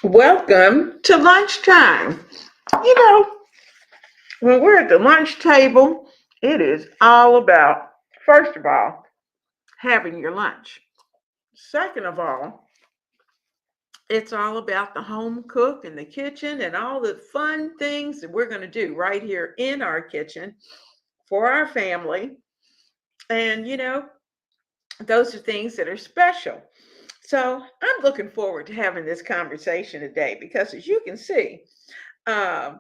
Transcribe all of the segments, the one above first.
Welcome to lunchtime. You know, when we're at the lunch table, it is all about, first of all, having your lunch. Second of all, it's all about the home cook and the kitchen and all the fun things that we're going to do right here in our kitchen for our family. And, those are things that are special. So I'm looking forward to having this conversation today because, as you can see, Um,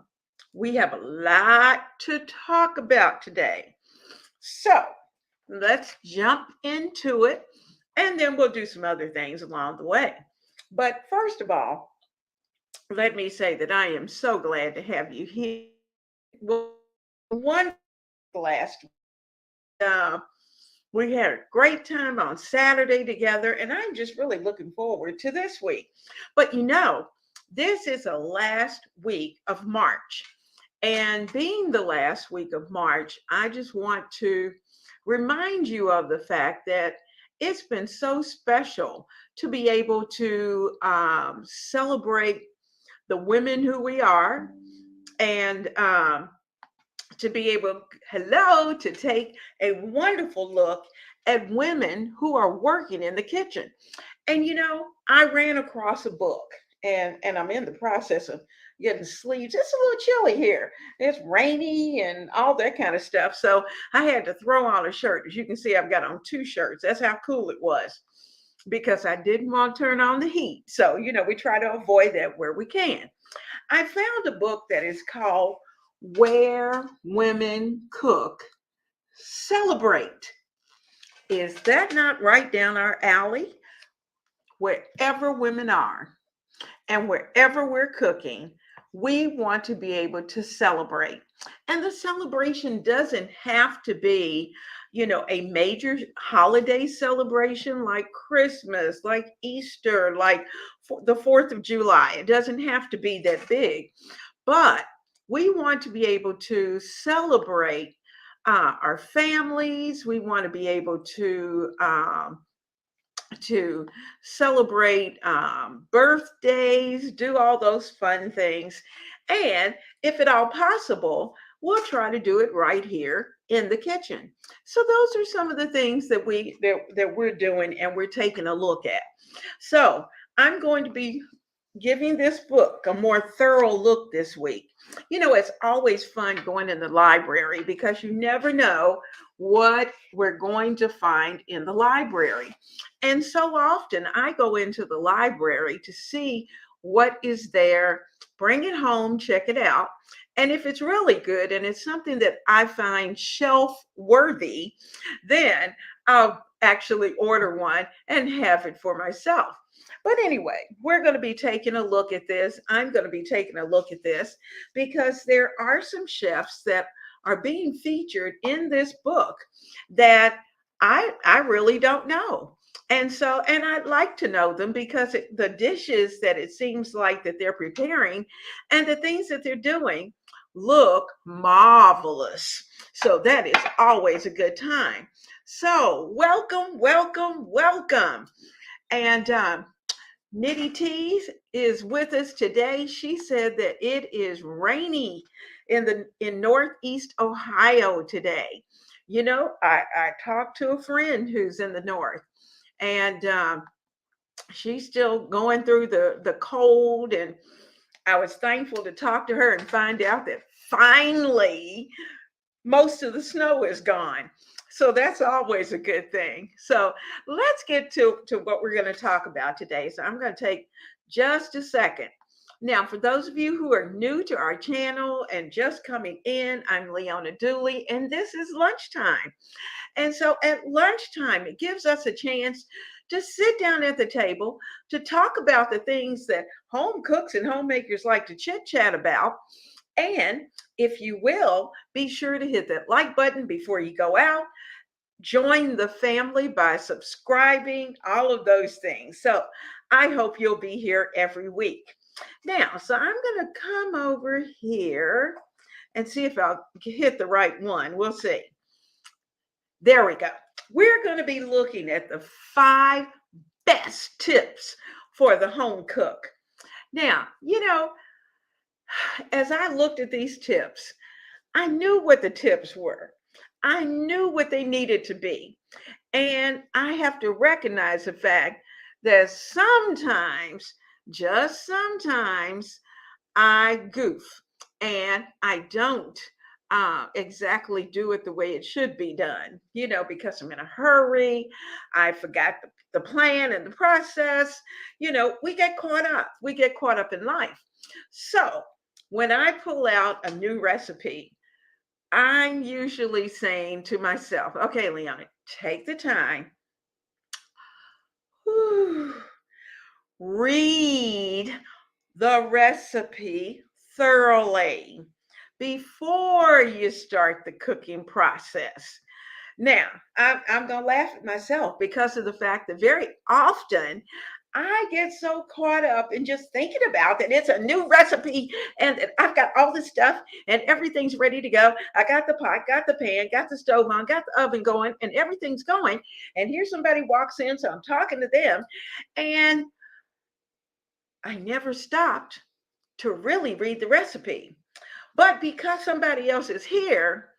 we have a lot to talk about today. So let's jump into it and then we'll do some other things along the way. But first of all, let me say that I am so glad to have you here. Well, one last uh, we had a great time on Saturday together, and I'm just really looking forward to this week. But this is the last week of March. And being the last week of March, I just want to remind you of the fact that it's been so special to be able to celebrate the women who we are and to be able, to take a wonderful look at women who are working in the kitchen. And I ran across a book and I'm in the process of getting sleeves. It's a little chilly here. It's rainy and all that kind of stuff. So I had to throw on a shirt. As you can see, I've got on two shirts. That's how cool it was because I didn't want to turn on the heat. So, we try to avoid that where we can. I found a book that is called Where Women Cook, Celebrate. Is that not right down our alley? Wherever women are and wherever we're cooking, we want to be able to celebrate. And the celebration doesn't have to be, a major holiday celebration like Christmas, like Easter, like the 4th of July. It doesn't have to be that big, but we want to be able to celebrate our families. We want to be able to celebrate birthdays, do all those fun things. And if at all possible, we'll try to do it right here in the kitchen. So those are some of the things that we're doing and we're taking a look at. So I'm going to be giving this book a more thorough look this week. It's always fun going in the library because you never know what we're going to find in the library. And so often I go into the library to see what is there, bring it home, check it out. And if it's really good and it's something that I find shelf worthy, then I'll actually order one and have it for myself. But anyway, we're going to be taking a look at this. I'm going to be taking a look at this because there are some chefs that are being featured in this book that I really don't know. And I'd like to know them because the dishes that it seems like that they're preparing and the things that they're doing look marvelous. So that is always a good time. So welcome, welcome, welcome. And Nitty Tees is with us today. She said that it is rainy in Northeast Ohio today. I talked to a friend who's in the north, and she's still going through the cold. And I was thankful to talk to her and find out that finally most of the snow is gone. So that's always a good thing. So let's get to what we're going to talk about today. So I'm going to take just a second. Now, for those of you who are new to our channel and just coming in, I'm Leona Dooley, and this is lunchtime. And so at lunchtime, it gives us a chance to sit down at the table to talk about the things that home cooks and homemakers like to chit chat about. And if you will, be sure to hit that like button before you go out. Join the family by subscribing, all of those things. So I hope you'll be here every week. Now, so I'm going to come over here and see if I'll hit the right one. We'll see. There we go. We're going to be looking at the 5 best tips for the home cook. Now, as I looked at these tips, I knew what the tips were. I knew what they needed to be. And I have to recognize the fact that sometimes, just sometimes, I goof and I don't exactly do it the way it should be done, because I'm in a hurry. I forgot the plan and the process. We get caught up. We get caught up in life. So when I pull out a new recipe, I'm usually saying to myself, okay, Leona, take the time, whew, read the recipe thoroughly before you start the cooking process. Now, I'm going to laugh at myself because of the fact that very often I get so caught up in just thinking about that it's a new recipe and that I've got all this stuff and everything's ready to go. I got the pot, got the pan, got the stove on, got the oven going, and everything's going. And here somebody walks in, so I'm talking to them. And I never stopped to really read the recipe. But because somebody else is here,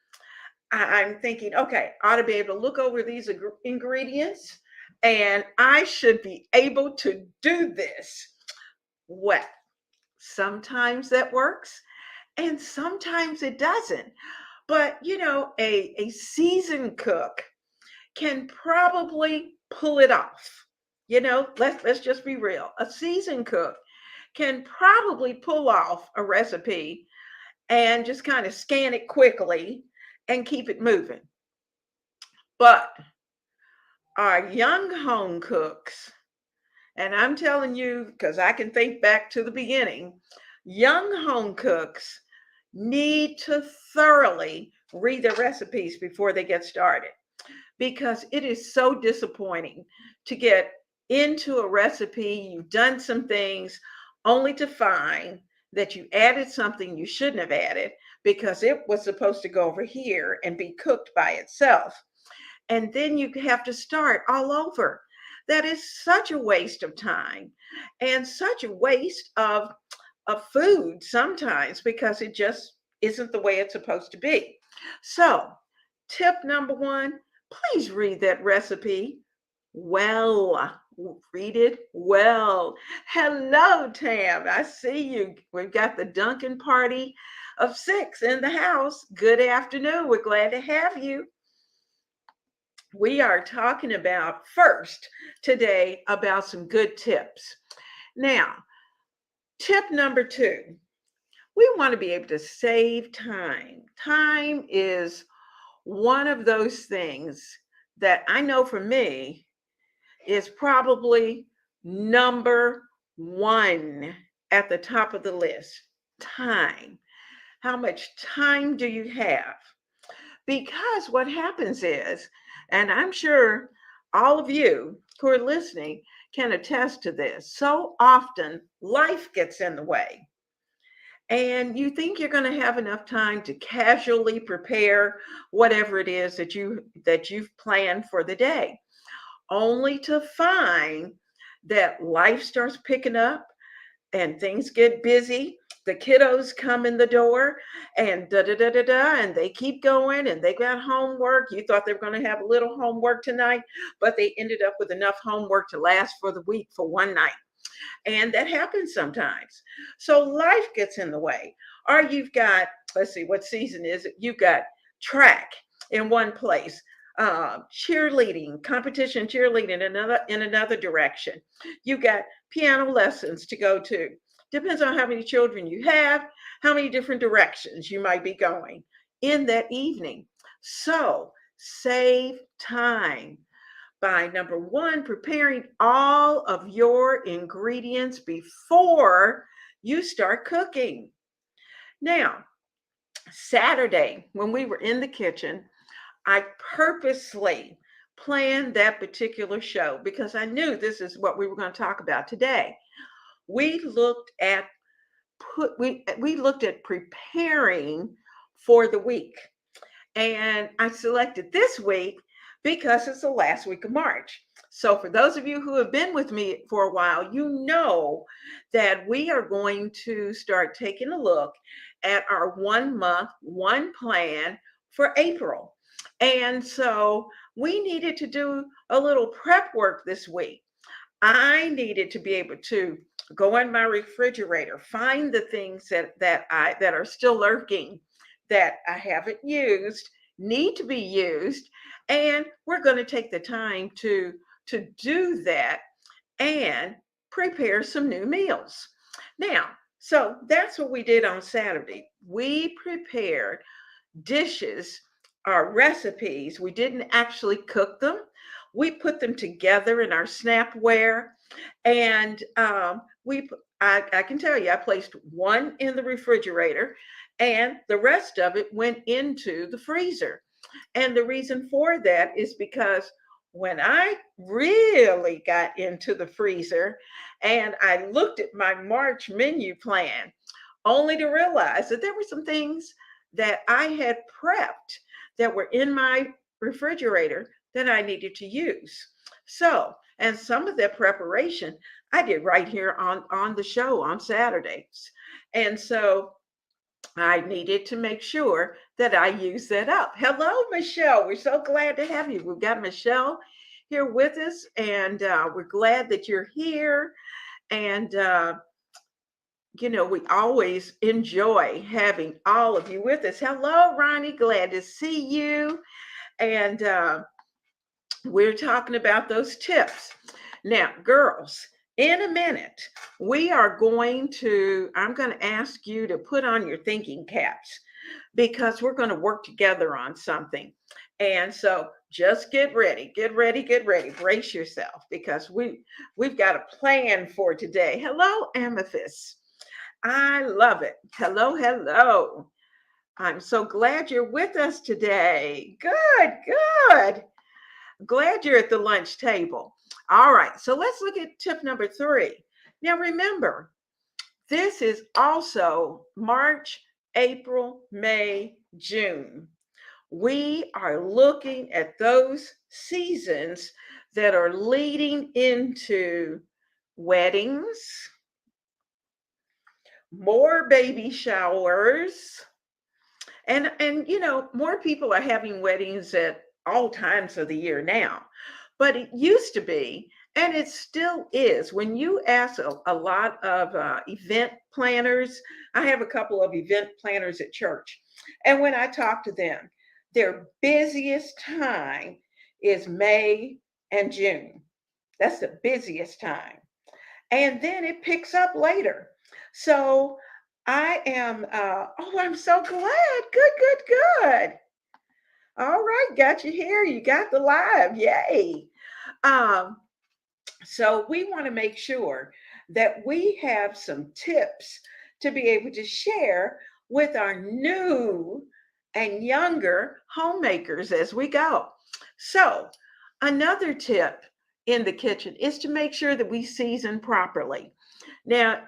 I'm thinking, okay, I ought to be able to look over these ingredients and I should be able to do this. Well, sometimes that works and sometimes it doesn't. But, a seasoned cook can probably pull it off. Let's just be real. A seasoned cook can probably pull off a recipe and just kind of scan it quickly and keep it moving. But our young home cooks, and I'm telling you because I can think back to the beginning, young home cooks need to thoroughly read the recipes before they get started because it is so disappointing to get into a recipe, you've done some things only to find that you added something you shouldn't have added because it was supposed to go over here and be cooked by itself. And then you have to start all over. That is such a waste of time and such a waste of food sometimes because it just isn't the way it's supposed to be. So, tip number one, please read that recipe well. Read it well. Hello, Tam. I see you. We've got the Duncan party of 6 in the house. Good afternoon. We're glad to have you. We are talking about first today about some good tips. Now, tip number 2, we want to be able to save time. Time is one of those things that I know for me is probably number 1 at the top of the list. Time. How much time do you have? Because what happens is, and I'm sure all of you who are listening can attest to this, so often life gets in the way. And you think you're going to have enough time to casually prepare whatever it is that you've planned for the day, only to find that life starts picking up and things get busy. The kiddos come in the door and da da da da da, and they keep going and they got homework. You thought they were going to have a little homework tonight, but they ended up with enough homework to last for the week for one night. And that happens sometimes. So life gets in the way. Or you've got, let's see, what season is it? You've got track in one place, cheerleading, competition cheerleading in another direction. You've got piano lessons to go to. Depends on how many children you have, how many different directions you might be going in that evening. So save time by number 1, preparing all of your ingredients before you start cooking. Now, Saturday, when we were in the kitchen, I purposely planned that particular show because I knew this is what we were going to talk about today. We looked at we looked at preparing for the week. And I selected this week because it's the last week of March. So for those of you who have been with me for a while, you know that we are going to start taking a look at our 1 month, one plan for April. And so we needed to do a little prep work this week. I needed to be able to go in my refrigerator, find the things that are still lurking that I haven't used, need to be used, and we're going to take the time to do that and prepare some new meals. Now, so that's what we did on Saturday. We prepared dishes or recipes. We didn't actually cook them. We put them together in our Snapware, and I can tell you, I placed one in the refrigerator, and the rest of it went into the freezer. And the reason for that is because when I really got into the freezer and I looked at my March menu plan, only to realize that there were some things that I had prepped that were in my refrigerator that I needed to use. So, and some of that preparation I did right here on the show on Saturdays. And so I needed to make sure that I use that up. Hello, Michelle. We're so glad to have you. We've got Michelle here with us, and we're glad that you're here. And we always enjoy having all of you with us. Hello, Ronnie. Glad to see you. And we're talking about those tips. Now, girls, in a minute, I'm going to ask you to put on your thinking caps because we're going to work together on something. And so just get ready, get ready, get ready. Brace yourself because we've got a plan for today. Hello, Amethyst. I love it. Hello, hello. I'm so glad you're with us today. Good, good. Glad you're at the lunch table. All right, so let's look at tip number 3. Now, remember, this is also March, April, May, June. We are looking at those seasons that are leading into weddings, more baby showers, and more people are having weddings at all times of the year now. But it used to be, and it still is, when you ask a lot of event planners. I have a couple of event planners at church, and when I talk to them, their busiest time is May and June. That's the busiest time. And then it picks up later. So I'm so glad. Good, good, good. All right, got you here. You got the live. Yay. Um, so we want to make sure that we have some tips to be able to share with our new and younger homemakers as we go. So another tip in the kitchen is to make sure that we season properly. Now,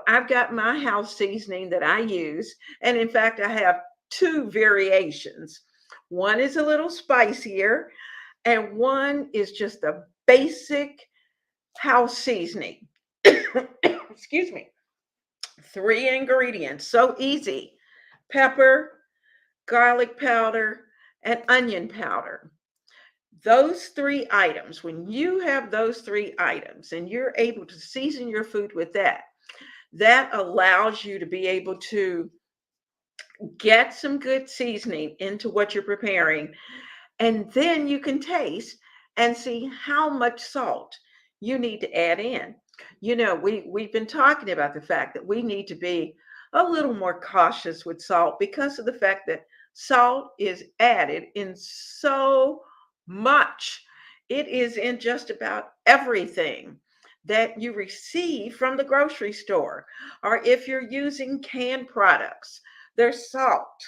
I've got my house seasoning that I use, and in fact, I have 2 variations. One is a little spicier, and one is just a basic house seasoning. Excuse me. 3 ingredients, so easy: pepper, garlic powder, and onion powder. Those 3 items, when you have those 3 items and you're able to season your food with that allows you to be able to get some good seasoning into what you're preparing. And then you can taste and see how much salt you need to add in. We've been talking about the fact that we need to be a little more cautious with salt because of the fact that salt is added in so much. It is in just about everything that you receive from the grocery store, or if you're using canned products, there's salt.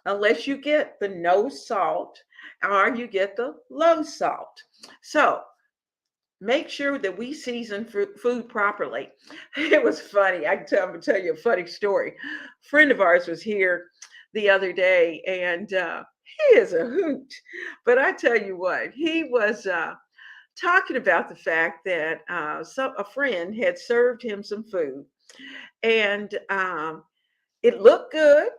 Unless you get the no salt or you get the low salt. So make sure that we season food properly. It was funny. I'm going to tell you a funny story. A friend of ours was here the other day, and he is a hoot. But I tell you what, he was talking about the fact that a friend had served him some food, and it looked good.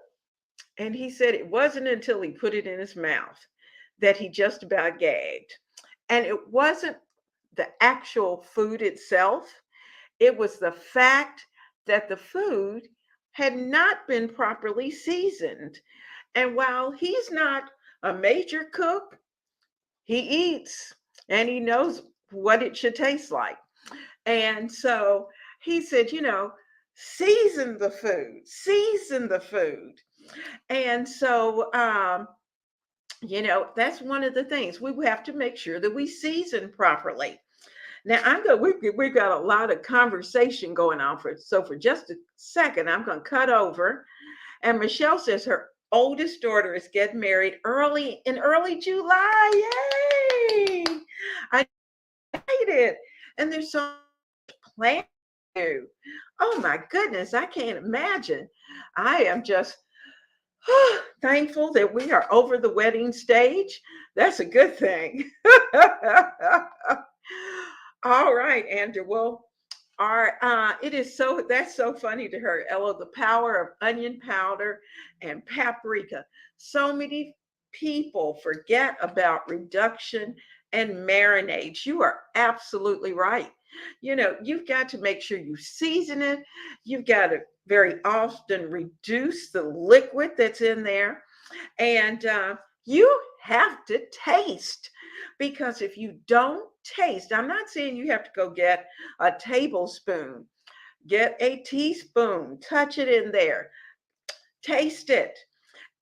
And he said it wasn't until he put it in his mouth that he just about gagged. And it wasn't the actual food itself, it was the fact that the food had not been properly seasoned. And while he's not a major cook, he eats and he knows what it should taste like. And so he said, season the food, season the food. And so, that's one of the things we have to make sure that we season properly. Now, we've got a lot of conversation going on for just a second, I'm going to cut over. And Michelle says her oldest daughter is getting married early July. Yay! I hate it. And there's so much plan to do. Oh my goodness, I can't imagine. I am just thankful that we are over the wedding stage. That's a good thing. All right, Andrew. Well, it is that's so funny to her. Ella, the power of onion powder and paprika. So many people forget about reduction and marinades. You are absolutely right. You've got to make sure you season it. You've got to very often reduce the liquid that's in there. And you have to taste, because if you don't taste, I'm not saying you have to go get a tablespoon, get a teaspoon, touch it in there, taste it,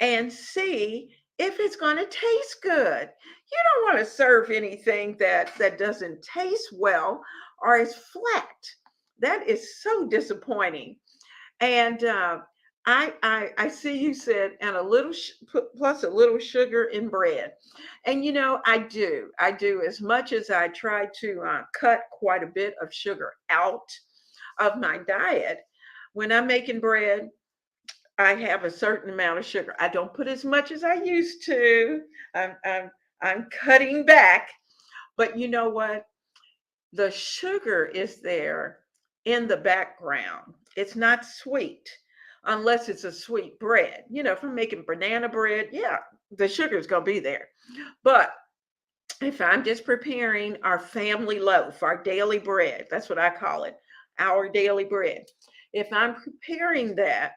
and see if it's going to taste good. You don't want to serve anything that doesn't taste well or is flat. That is so disappointing. And I see you said, and plus a little sugar in bread. And I do as much as I try to cut quite a bit of sugar out of my diet. When I'm making bread, I have a certain amount of sugar. I don't put as much as I used to. I'm cutting back. But you know what? The sugar is there in the background. It's not sweet unless it's a sweet bread. If I'm making banana bread, yeah, the sugar is going to be there. But if I'm just preparing our family loaf, our daily bread, that's what I call it, our daily bread. If I'm preparing that,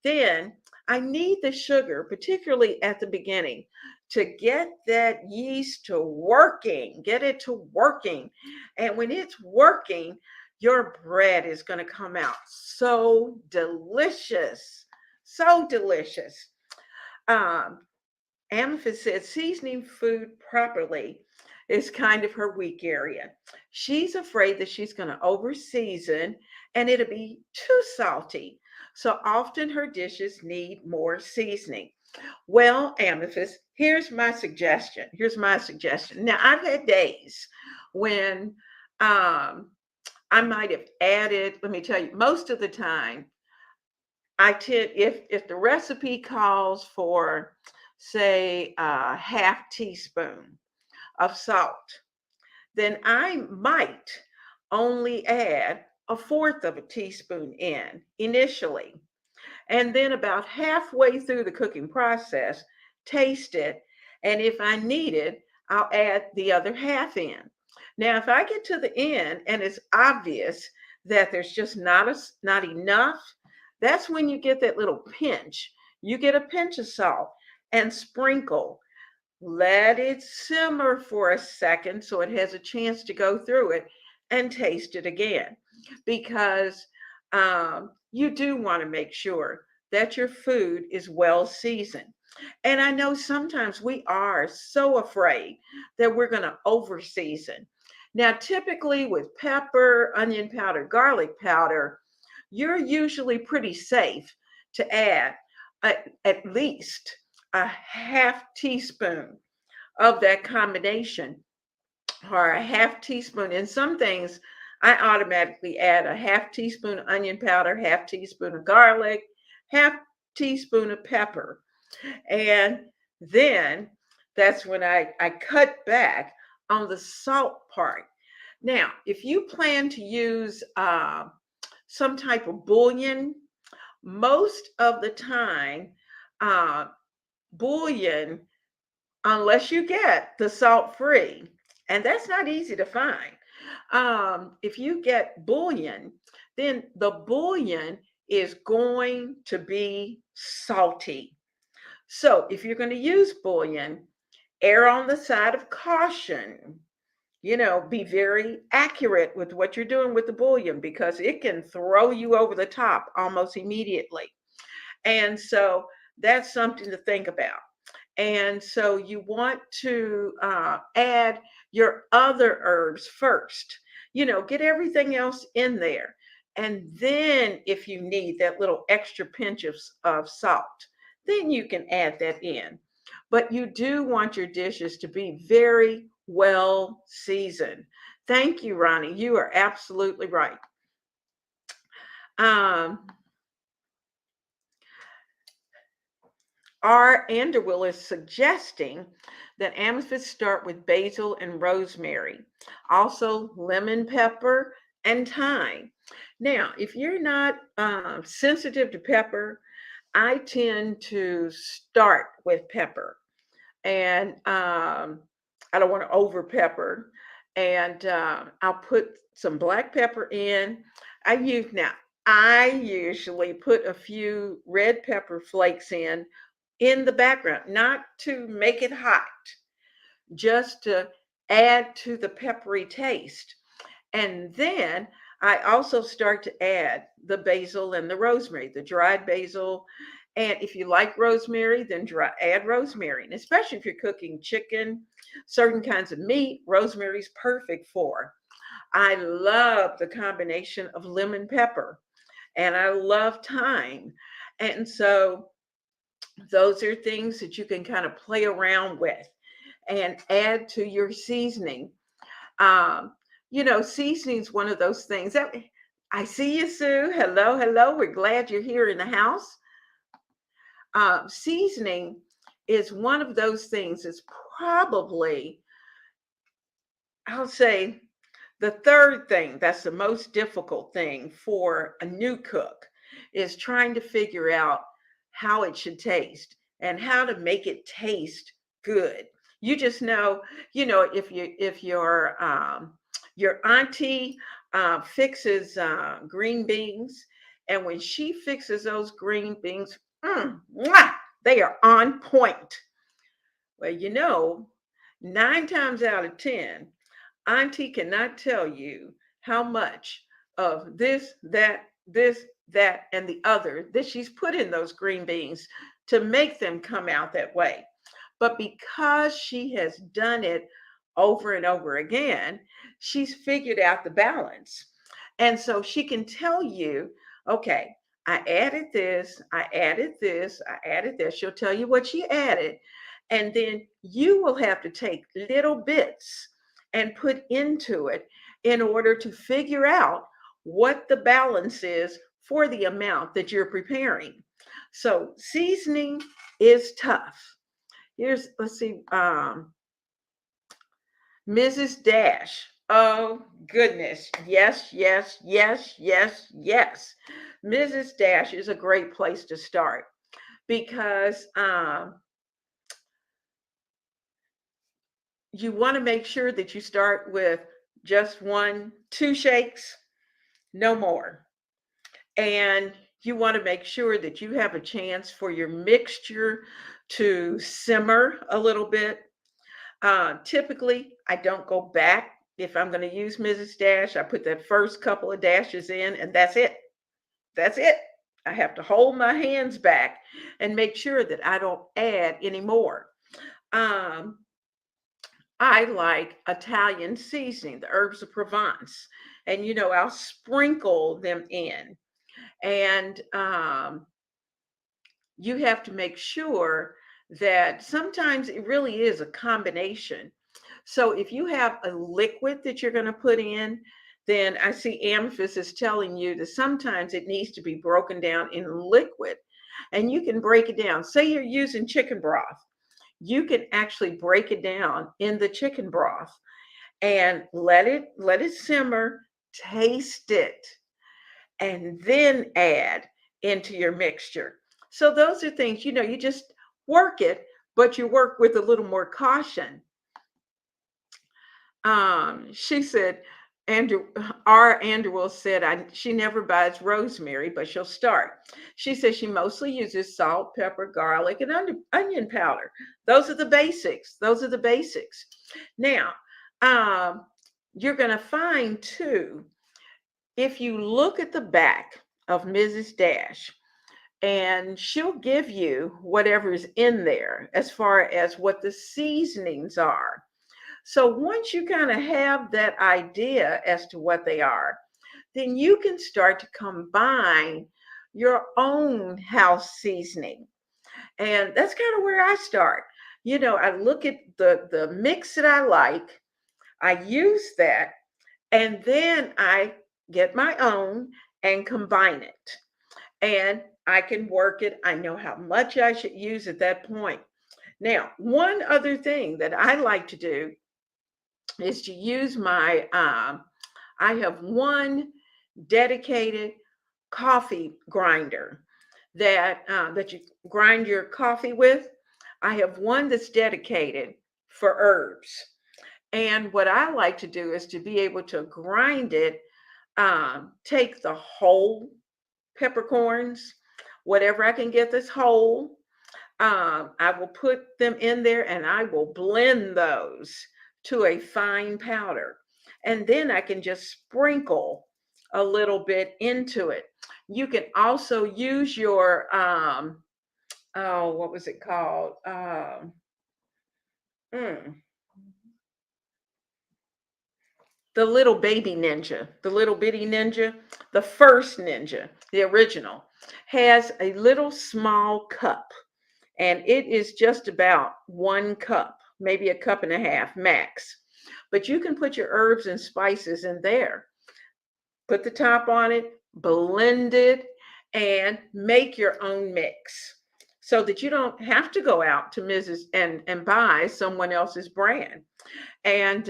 then I need the sugar, particularly at the beginning, to get that yeast to working, get it to working. And when it's working, your bread is going to come out so delicious, so delicious. Um, Amethyst said seasoning food properly is kind of her weak area. She's afraid that she's going to over season and it'll be too salty. So often her dishes need more seasoning. Well, Amethyst, here's my suggestion. Here's my suggestion. Now, I've had days when I might have added, let me tell you, most of the time, I tend, if the recipe calls for, say, a half teaspoon of salt, then I might only add a fourth of a teaspoon in initially. And then about halfway through the cooking process, taste it. And if I need it, I'll add the other half in. Now, if I get to the end and it's obvious that there's just not enough, that's when you get that little pinch. You get a pinch of salt and sprinkle. Let it simmer for a second so it has a chance to go through it and taste it again. Because you do want to make sure that your food is well seasoned. And I know sometimes we are so afraid that we're going to over season. Now, typically with pepper, onion powder, garlic powder, you're usually pretty safe to add at least a half teaspoon of that combination, or a half teaspoon. In some things, I automatically add a half teaspoon of onion powder, half teaspoon of garlic, half teaspoon of pepper. And then that's when I cut back on the salt part. Now, if you plan to use some type of bouillon, most of the time, uh, bouillon, unless you get the salt free, and that's not easy to find. If you get bouillon, then the bouillon is going to be salty. So if you're going to use bouillon, err on the side of caution. Be very accurate with what you're doing with the bouillon because it can throw you over the top almost immediately. And so that's something to think about. And so you want to add your other herbs first. Get everything else in there. And then if you need that little extra pinch of salt, then you can add that in. But you do want your dishes to be very well seasoned. Thank you, Ronnie. You are absolutely right. Um, R. Anderwill is suggesting that amethyst start with basil and rosemary, also lemon pepper and thyme. Now, if you're not sensitive to pepper, I tend to start with pepper, and I don't want to over pepper, and I'll put some black pepper in. I usually put a few red pepper flakes in the background, not to make it hot, just to add to the peppery taste. And then I also start to add the basil and the rosemary, the dried basil. And if you like rosemary, then add rosemary. And especially if you're cooking chicken, certain kinds of meat, rosemary is perfect for. I love the combination of lemon pepper and I love thyme. And so those are things that you can kind of play around with and add to your seasoning. Um, seasoning is one of those things that I see you, Sue. Hello, hello. We're glad you're here in the house. Seasoning is one of those things that's probably, I'll say, the third thing that's the most difficult thing for a new cook is trying to figure out how it should taste and how to make it taste good. You just know, if your auntie fixes green beans, and when she fixes those green beans, mwah, they are on point. Well, 9 times out of 10, Auntie cannot tell you how much of this, that, and the other that she's put in those green beans to make them come out that way. But because she has done it over and over again, she's figured out the balance. And so she can tell you, okay, I added this, I added this, I added this. She'll tell you what she added. And then you will have to take little bits and put into it in order to figure out what the balance is for the amount that you're preparing. So seasoning is tough. Let's see, Mrs. Dash. Oh, goodness. Yes, yes, yes, yes, yes. Mrs. Dash is a great place to start because you want to make sure that you start with just 2 shakes, no more. And you want to make sure that you have a chance for your mixture to simmer a little bit. Typically, I don't go back. If I'm going to use Mrs. Dash, I put that first couple of dashes in and that's it. That's it. I have to hold my hands back and make sure that I don't add any more. I like Italian seasoning, the herbs of Provence, and I'll sprinkle them in. And you have to make sure that sometimes it really is a combination. So if you have a liquid that you're going to put in, then I see Amethyst is telling you that sometimes it needs to be broken down in liquid. And you can break it down. Say you're using chicken broth. You can actually break it down in the chicken broth and let it simmer, taste it, and then add into your mixture. So those are things, you just work it, but you work with a little more caution. She said, Andrew, our Andrew said, she never buys rosemary, but she'll start. She says she mostly uses salt, pepper, garlic, and onion powder. Those are the basics. Those are the basics. Now, um, you're going to find too, if you look at the back of Mrs. Dash, and she'll give you whatever's in there as far as what the seasonings are. So once you kind of have that idea as to what they are, then you can start to combine your own house seasoning. And that's kind of where I start. I look at the mix that I like, I use that, and then I get my own and combine it. And I can work it. I know how much I should use at that point. Now, one other thing that I like to do is to use I have one dedicated coffee grinder that you grind your coffee with. I have one that's dedicated for herbs. And what I like to do is to be able to grind it, take the whole peppercorns, whatever I can get this whole, I will put them in there and I will blend those to a fine powder. And then I can just sprinkle a little bit into it. You can also use your, oh, what was it called? Mm, the little baby ninja, the little bitty ninja, the first ninja, the original, has a little small cup, and it is just about 1 cup, maybe a cup and a half max. But you can put your herbs and spices in there, put the top on it, blend it, and make your own mix so that you don't have to go out to Mrs. and buy someone else's brand. And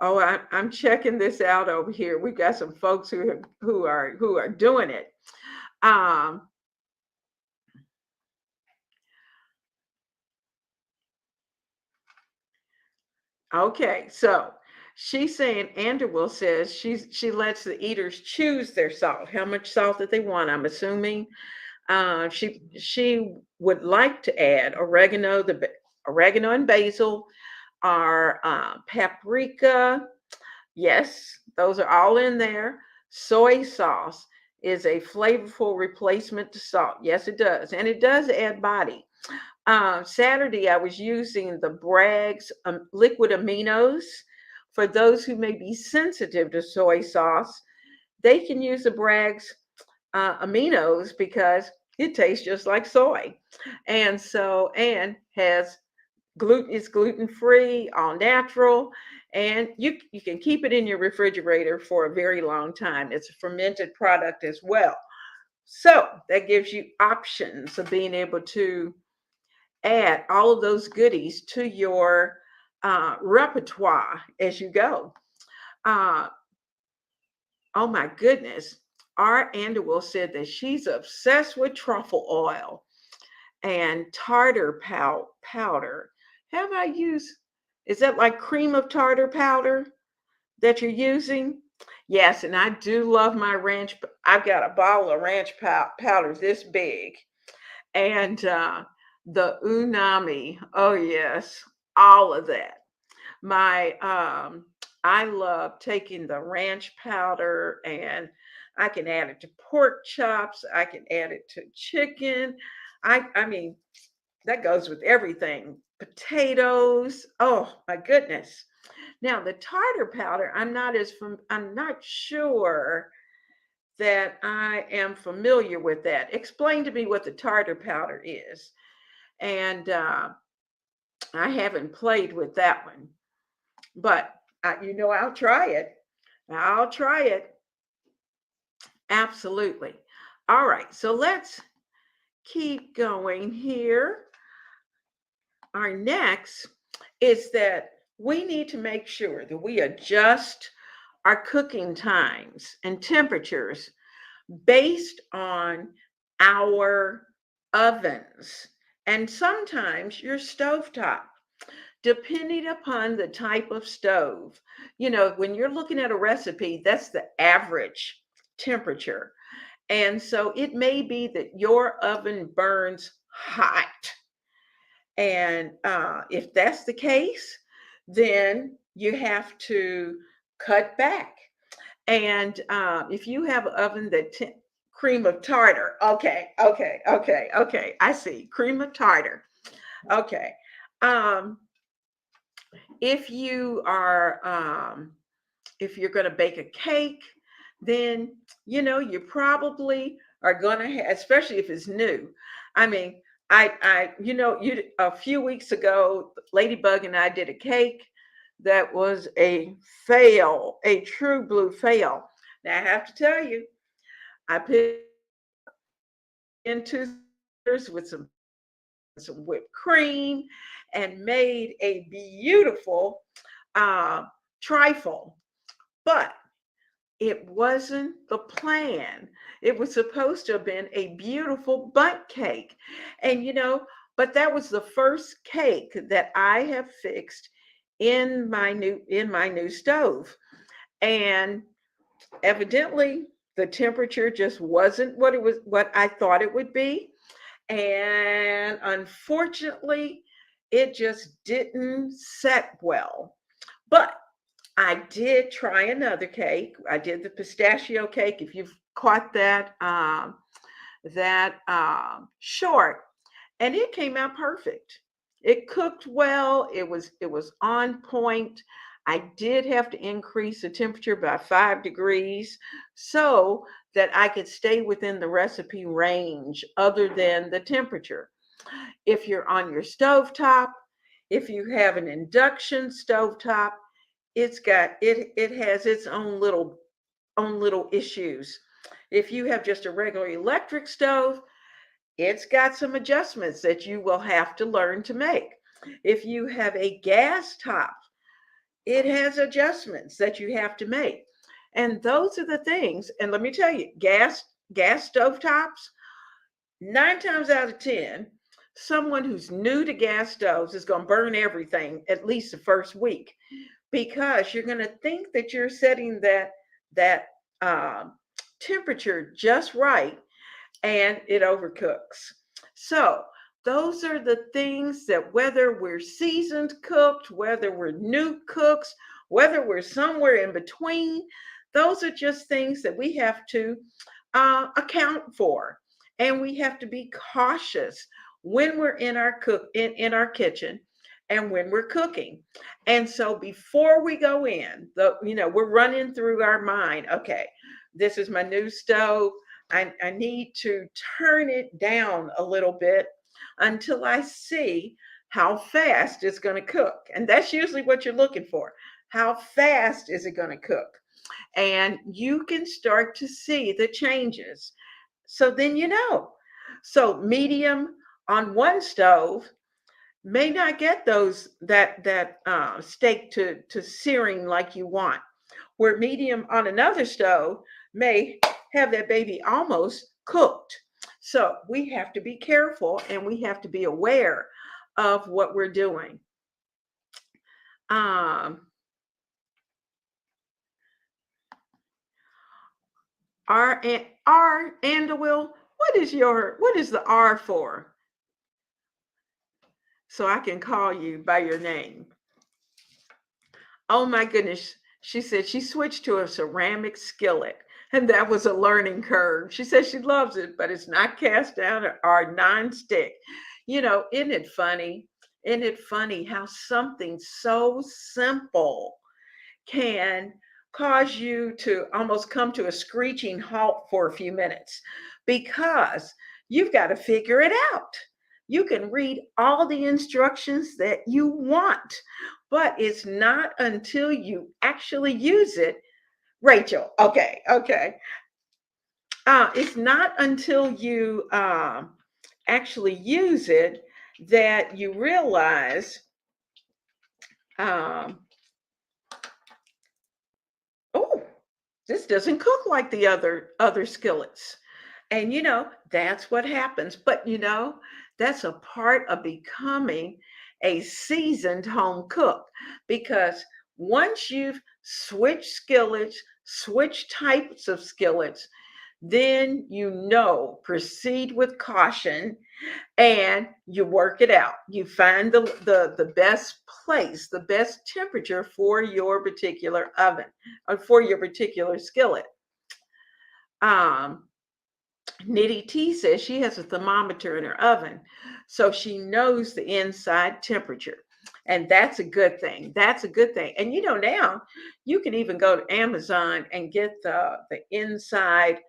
oh, I'm checking this out over here. We've got some folks who are doing it. Um, Okay, so she's saying Anderwill says she lets the eaters choose their salt, how much salt that they want. I'm assuming she would like to add oregano and basil, or paprika. Yes, those are all in there. Soy sauce is a flavorful replacement to salt. Yes, it does, and it does add body. Saturday, I was using the Bragg's liquid aminos. For those who may be sensitive to soy sauce, they can use the Bragg's aminos because it tastes just like soy. And has gluten, is gluten free, all natural, and you can keep it in your refrigerator for a very long time. It's a fermented product as well. So that gives you options of being able to add all of those goodies to your repertoire as you go. Uh, oh my goodness. Art Anderwell said that she's obsessed with truffle oil and tartar powder. Have I used, is that like cream of tartar powder that you're using? Yes, and I do love my ranch. I've got a bottle of ranch powder this big. And the unami, oh yes, all of that. My I love taking the ranch powder, and I can add it to pork chops, I can add it to chicken. I mean, that goes with everything. Potatoes, oh my goodness. Now the tartar powder, I'm not sure that I am familiar with that. Explain to me what the tartar powder is. And I haven't played with that one, but I'll try it. I'll try it. Absolutely. All right, so let's keep going here. Our next is that we need to make sure that we adjust our cooking times and temperatures based on our ovens and sometimes your stovetop, depending upon the type of stove. When you're looking at a recipe, that's the average temperature. And so it may be that your oven burns hot. And if that's the case, then you have to cut back. And if you have an oven that cream of tartar, okay, I see cream of tartar. Okay, um, if you are if you're going to bake a cake, then you probably are going to have, especially if it's new. I mean, you a few weeks ago, Ladybug and I did a cake that was a fail, a true blue fail. Now I have to tell you, I put into with some whipped cream and made a beautiful uh, trifle, but it wasn't the plan. It was supposed to have been a beautiful bundt cake. And but that was the first cake that I have fixed in my new stove. And evidently the temperature just wasn't what I thought it would be. And unfortunately, it just didn't set well. But I did try another cake. I did the pistachio cake. If you've caught that short, and it came out perfect. It cooked well. It was on point. I did have to increase the temperature by 5 degrees so that I could stay within the recipe range other than the temperature. If you're on your stovetop, if you have an induction stovetop, it has its own little issues. If you have just a regular electric stove, it's got some adjustments that you will have to learn to make. If you have a gas top, it has adjustments that you have to make. And those are the things. And let me tell you, gas stove tops, 9 times out of 10, someone who's new to gas stoves is going to burn everything at least the first week, because you're going to think that you're setting that temperature just right, and it overcooks. So those are the things that, whether we're seasoned cooked, whether we're new cooks, whether we're somewhere in between, those are just things that we have to account for. And we have to be cautious when we're in our kitchen and when we're cooking. And so before we go in, we're running through our mind, okay, this is my new stove. I need to turn it down a little bit until I see how fast it's going to cook. And that's usually what you're looking for. How fast is it going to cook? And you can start to see the changes. So then So medium on one stove may not get that steak to searing like you want. Where medium on another stove may have that baby almost cooked. So we have to be careful and we have to be aware of what we're doing. Um, R Andawil, what is the R for? So I can call you by your name. Oh my goodness. She said she switched to a ceramic skillet, and that was a learning curve. She says she loves it, but it's not cast down or non-stick. Isn't it funny? Isn't it funny how something so simple can cause you to almost come to a screeching halt for a few minutes, because you've got to figure it out. You can read all the instructions that you want, but it's not until you actually use it. Rachel, okay. It's not until you actually use it that you realize Um, oh, this doesn't cook like the other skillets. And that's what happens. But that's a part of becoming a seasoned home cook, because once you've switched skillets, switch types of skillets, then proceed with caution, and you work it out. You find the best place, the best temperature for your particular oven or for your particular skillet. Um, Nitty T says she has a thermometer in her oven, so she knows the inside temperature. And that's a good thing. That's a good thing. And now you can even go to Amazon and get the inside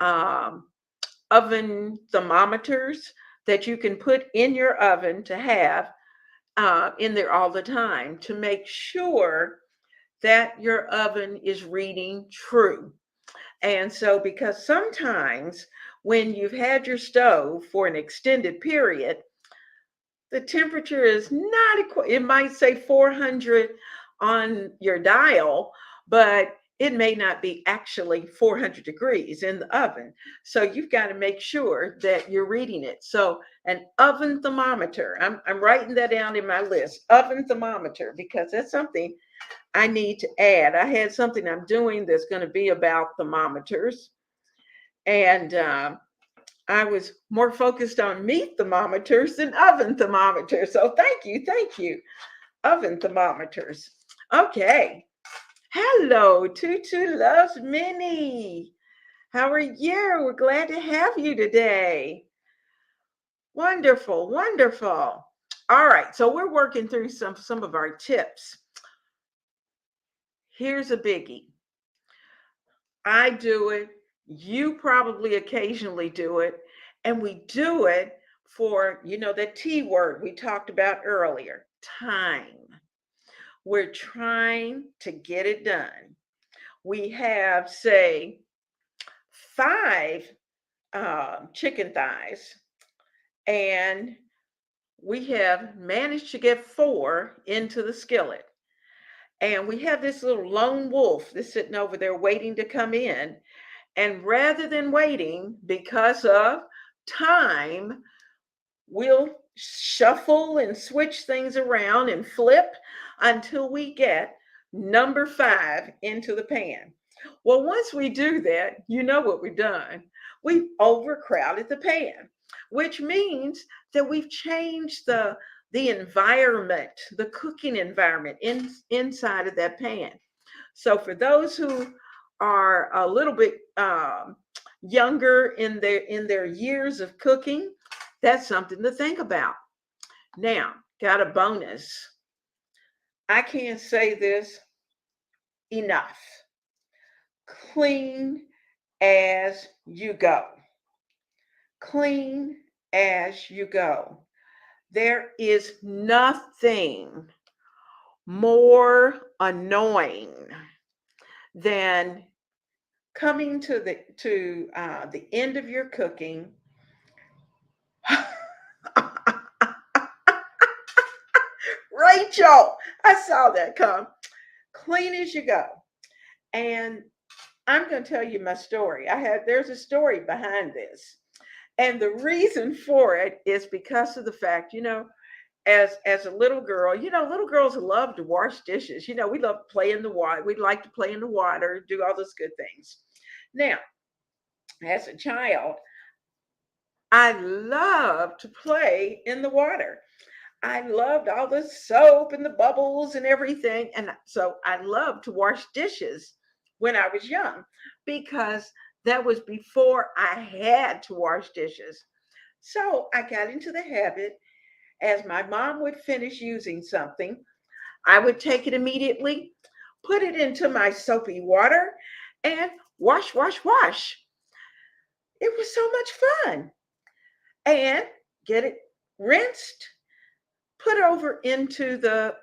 um, oven thermometers that you can put in your oven to have in there all the time to make sure that your oven is reading true. And so, because sometimes when you've had your stove for an extended period, the temperature is not it might say 400 on your dial, but it may not be actually 400 degrees in the oven. So you've got to make sure that you're reading it. So an oven thermometer, I'm writing that down in my list, oven thermometer, because that's something I need to add. I had something I'm doing that's going to be about thermometers. And I was more focused on meat thermometers than oven thermometers. So thank you, oven thermometers. Okay. Hello, Tutu Loves Minnie. How are you? We're glad to have you today. Wonderful, wonderful. All right, so we're working through some of our tips. Here's a biggie. I do it. You probably occasionally do it. And we do it for, the T word we talked about earlier, time. We're trying to get it done. We have, say, 5 chicken thighs, and we have managed to get 4 into the skillet. And we have this little lone wolf that's sitting over there waiting to come in. And rather than waiting because of time, we'll shuffle and switch things around and flip until we get number 5 into the pan. Well, once we do that, you know what we've done. We've overcrowded the pan, which means that we've changed the environment, the cooking environment inside of that pan. So for those who are a little bit younger in their years of cooking, that's something to think about. Now, got a bonus. I can't say this enough. Clean as you go. Clean as you go. There is nothing more annoying than coming to the end of your cooking. Rachel, I saw that come. Clean as you go. And I'm going to tell you my story. There's a story behind this. And the reason for it is because of the fact, as a little girl, little girls love to wash dishes. We love to play in the water. We like to play in the water, do all those good things. Now, as a child, I loved to play in the water. I loved all the soap and the bubbles and everything. And so I loved to wash dishes when I was young, because that was before I had to wash dishes. So I got into the habit, as my mom would finish using something, I would take it immediately, put it into my soapy water, and wash, wash, wash. It was so much fun. And get it rinsed, put over into the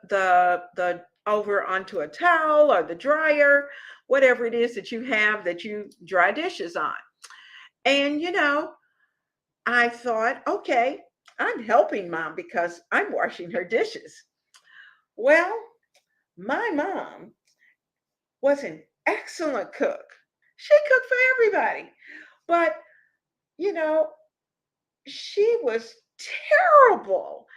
over onto a towel or the dryer, whatever it is that you have that you dry dishes on. And I thought, okay, I'm helping mom because I'm washing her dishes. Well, My mom was an excellent cook. She cooked for everybody. But, you know, she was terrible,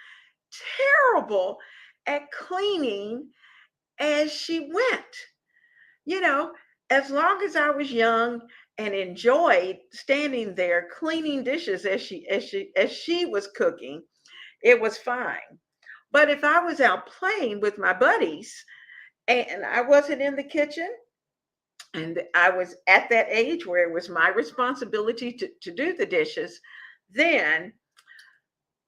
terrible at cleaning as she went. You know, as long as I was young and enjoyed standing there cleaning dishes as she was cooking, it was fine. But if I was out playing with my buddies and I wasn't in the kitchen, and I was at that age where it was my responsibility to do the dishes, then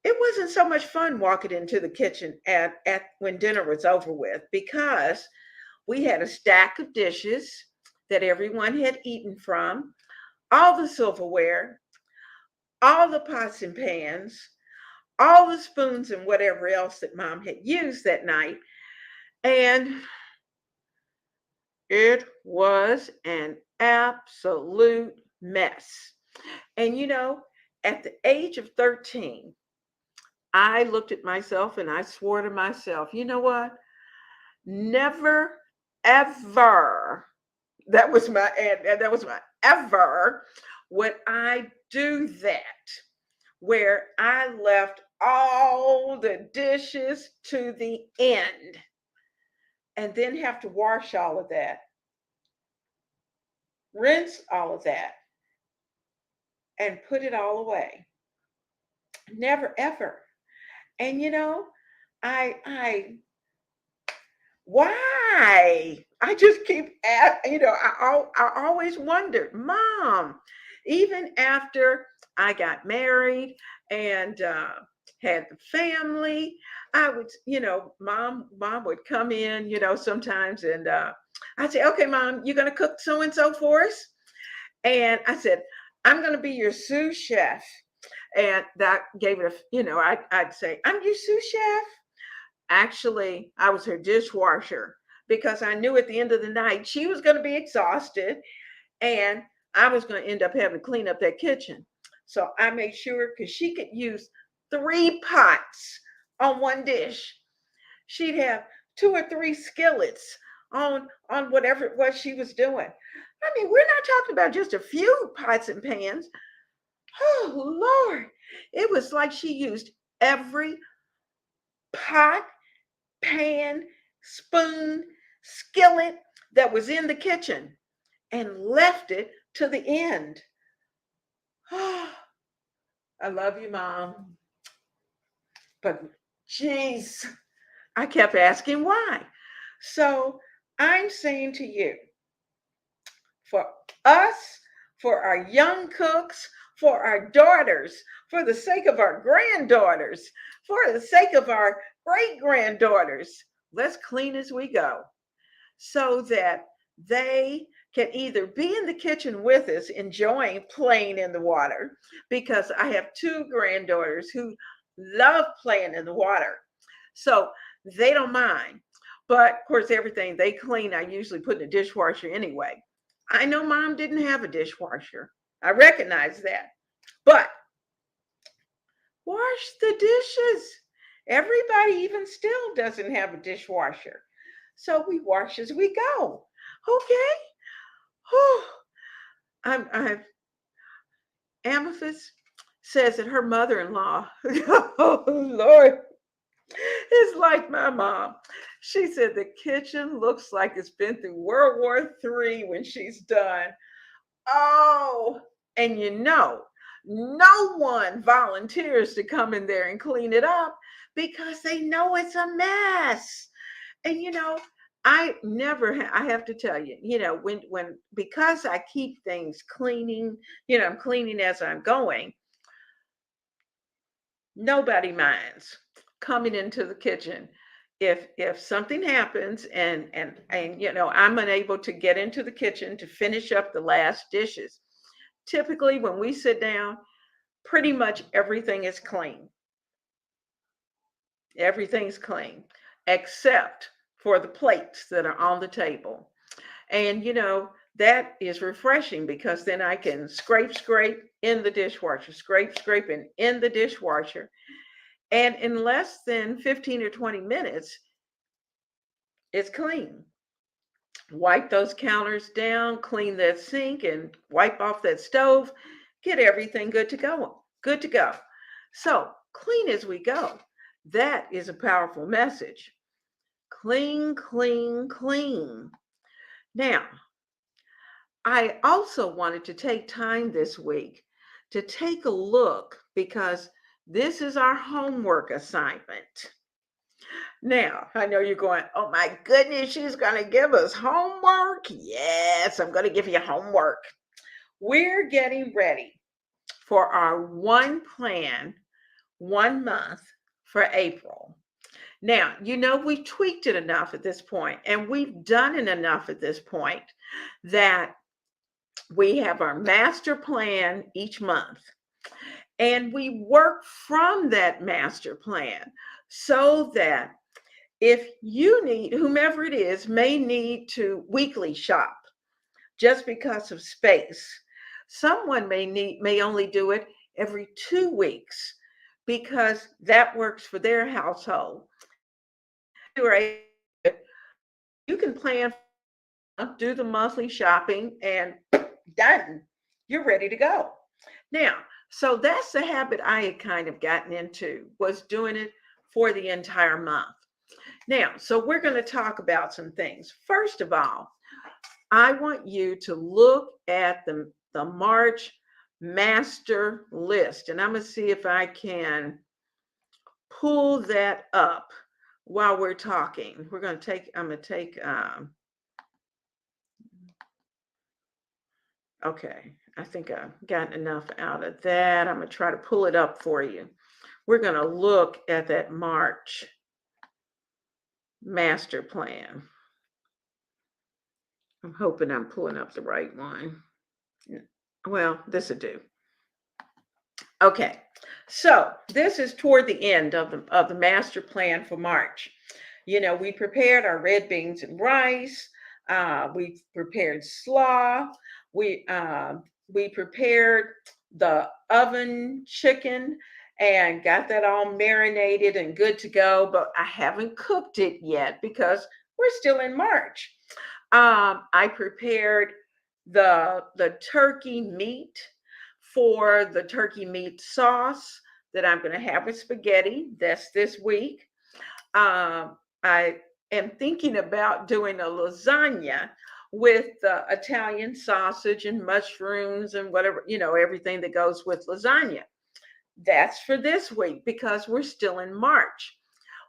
it wasn't so much fun walking into the kitchen at when dinner was over with, because we had a stack of dishes that everyone had eaten from, all the silverware, all the pots and pans, all the spoons and whatever else that mom had used that night. And it was an absolute mess. And at the age of 13, I looked at myself and I swore to myself, you know what? Never, ever, that was my ever, would I do that where I left all the dishes to the end and then have to wash all of that, rinse all of that, and put it all away. Never ever. And I why? I just keep at, I always wondered, Mom, even after I got married and had the family, I would, mom would come in, sometimes, and I'd say, okay, Mom, you're going to cook so and so for us? And I said, I'm going to be your sous chef. And that gave it I'd say, I'm your sous chef. Actually, I was her dishwasher because I knew at the end of the night she was going to be exhausted and I was going to end up having to clean up that kitchen. So I made sure, because she could use 3 pots on one dish. She'd have 2 or 3 skillets on whatever it was she was doing. I mean, we're not talking about just a few pots and pans. Oh, Lord. It was like she used every pot, pan, spoon, skillet that was in the kitchen and left it to the end. I love you, Mom. But geez, I kept asking why. So I'm saying to you, for us, for our young cooks, for our daughters, for the sake of our granddaughters, for the sake of our great granddaughters, let's clean as we go so that they can either be in the kitchen with us enjoying playing in the water, because I have 2 granddaughters who love playing in the water. So they don't mind. But of course, everything they clean, I usually put in the dishwasher anyway. I know Mom didn't have a dishwasher. I recognize that. But wash the dishes. Everybody, even still, doesn't have a dishwasher. So we wash as we go. Okay? Whew. I'm Amethyst says that her mother-in-law, oh Lord, is like my mom. She said the kitchen looks like it's been through World War III when she's done. Oh, and no one volunteers to come in there and clean it up because they know it's a mess. And I have to tell you, when because I keep things cleaning, I'm cleaning as I'm going, nobody minds coming into the kitchen if something happens and I'm unable to get into the kitchen to finish up the last dishes. Typically when we sit down, pretty much everything's clean except for the plates that are on the table. And that is refreshing because then I can scrape in the dishwasher, scraping in the dishwasher. And in less than 15 or 20 minutes, it's clean. Wipe those counters down, clean that sink, and wipe off that stove. Get everything good to go. Good to go. So, clean as we go. That is a powerful message. Clean, clean, clean. Now, I also wanted to take time this week to take a look because this is our homework assignment. Now, I know you're going, oh my goodness, she's going to give us homework. Yes, I'm going to give you homework. We're getting ready for our one plan, 1 month for April. Now, we've tweaked it enough at this point, and we've done it enough at this point that we have our master plan each month. And we work from that master plan so that if you need, whomever it is, may need to weekly shop just because of space. Someone may only do it every 2 weeks because that works for their household. You can plan, do the monthly shopping, and done. You're ready to go. Now, so that's the habit I had kind of gotten into, was doing it for the entire month. Now, so we're going to talk about some things. First of all, I want you to look at the March master list, and I'm going to see if I can pull that up while we're talking. I'm going to take, okay, I think I've gotten enough out of that. I'm going to try to pull it up for you. We're going to look at that March master plan. I'm hoping I'm pulling up the right one. Well, this will do. Okay, so this is toward the end of the master plan for March. We prepared our red beans and rice. We prepared slaw. We prepared the oven chicken and got that all marinated and good to go. But I haven't cooked it yet because we're still in March. I prepared the turkey meat for the turkey meat sauce that I'm going to have with spaghetti. That's this week. I am thinking about doing a lasagna with Italian sausage and mushrooms and whatever, everything that goes with lasagna. That's for this week because we're still in March.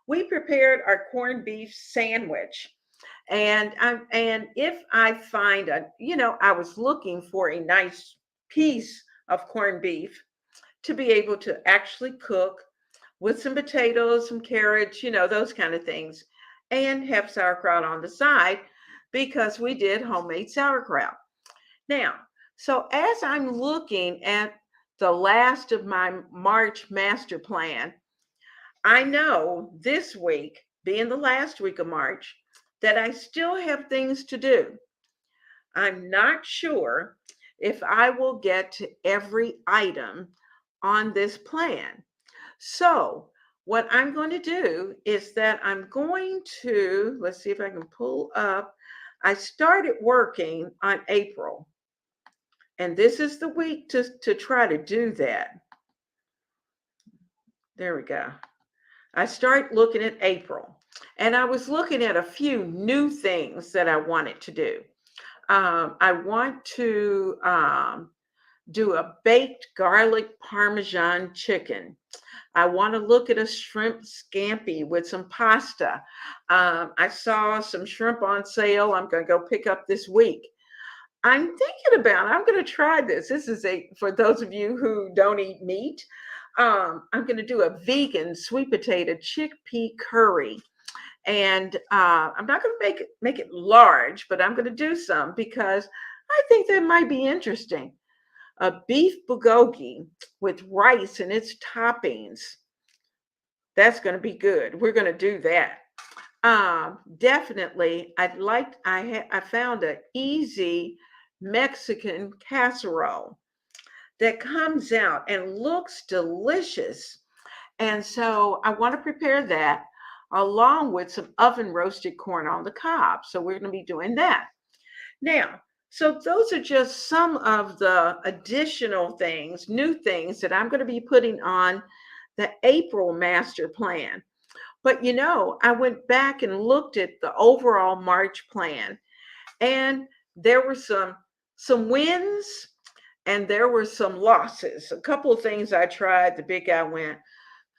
We prepared our corned beef sandwich. And if I find I was looking for a nice piece of corned beef to be able to actually cook with some potatoes, some carrots, those kind of things, and have sauerkraut on the side because we did homemade sauerkraut. Now, so as I'm looking at the last of my March master plan, I know this week, being the last week of March, that I still have things to do. I'm not sure if I will get to every item on this plan. So, what I'm going to do is that I'm going to, let's see if I can pull up. I started working on April, and this is the week to try to do that. There we go. I start looking at April, and I was looking at a few new things that I wanted to do. I want to do a baked garlic Parmesan chicken. I want to look at a shrimp scampi with some pasta. I saw some shrimp on sale. I'm going to go pick up this week. I'm going to try this. This is for those of you who don't eat meat. I'm going to do a vegan sweet potato chickpea curry. And I'm not going to make it large, but I'm going to do some because I think that might be interesting. A beef bulgogi with rice and its toppings. That's going to be good. We're going to do that. Definitely, I found an easy Mexican casserole that comes out and looks delicious. And so I want to prepare that. along with some oven roasted corn on the cob. So we're going to be doing that. Now, so those are just some of the additional things, new things that I'm going to be putting on the April master plan. But I went back and looked at the overall March plan, and there were some wins and there were some losses. A couple of things I tried, the big guy went,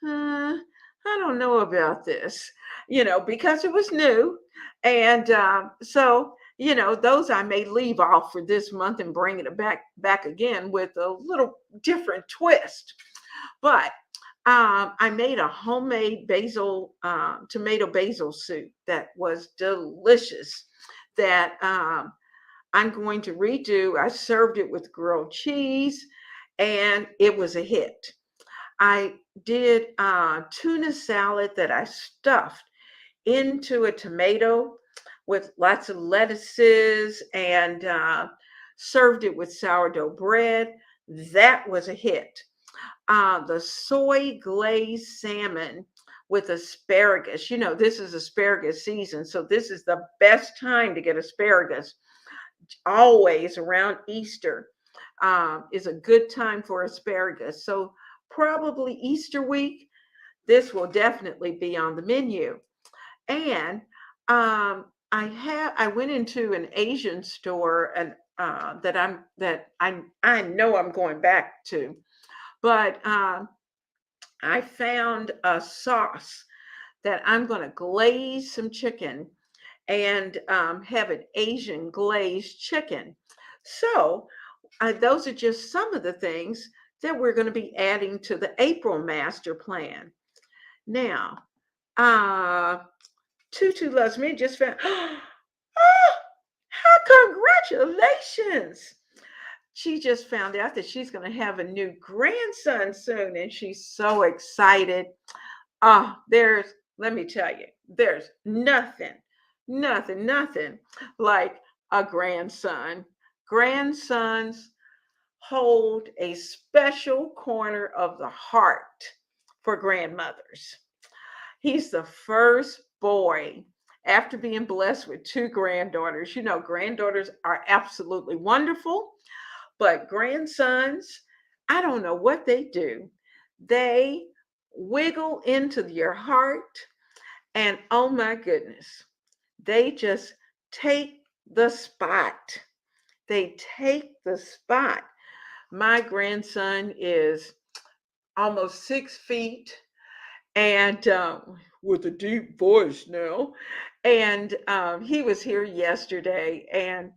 I don't know about this, because it was new. And those I may leave off for this month and bring it back again with a little different twist. But I made a homemade tomato basil soup that was delicious. That I'm going to redo. I served it with grilled cheese, and it was a hit. I did tuna salad that I stuffed into a tomato with lots of lettuces and served it with sourdough bread. That was a hit. The soy glazed salmon with asparagus. This is asparagus season, so this is the best time to get asparagus. Always around Easter is a good time for asparagus. So probably Easter week, this will definitely be on the menu. And I went into an Asian store and I know I'm going back to, but I found a sauce that I'm going to glaze some chicken and have an Asian glazed chicken. So those are just some of the things that we're going to be adding to the April master plan. Now, Tutu Loves Me just found, congratulations. She just found out that she's going to have a new grandson soon, and she's so excited. Let me tell you, there's nothing like a grandson. Grandsons hold a special corner of the heart for grandmothers. He's the first boy after being blessed with two granddaughters. Granddaughters are absolutely wonderful, but grandsons, I don't know what they do. They wiggle into your heart, and oh my goodness, they just take the spot. They take the spot. My grandson is almost 6 feet and with a deep voice now. And he was here yesterday. And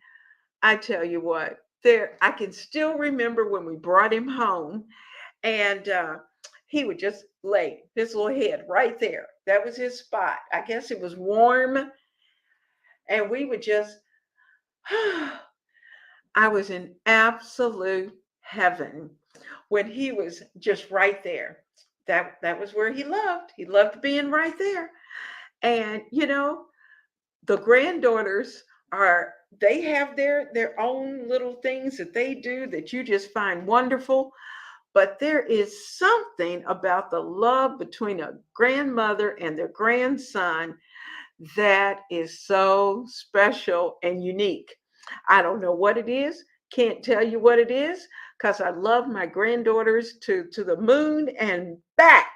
I tell you what, I can still remember when we brought him home, and he would just lay his little head right there. That was his spot. I guess it was warm. And we would just, I was in absolute heaven when he was just right there. That was where he loved. He loved being right there. And the granddaughters they have their own little things that they do that you just find wonderful. But there is something about the love between a grandmother and their grandson that is so special and unique. I don't know what it is. Can't tell you what it is, because I love my granddaughters to the moon and back.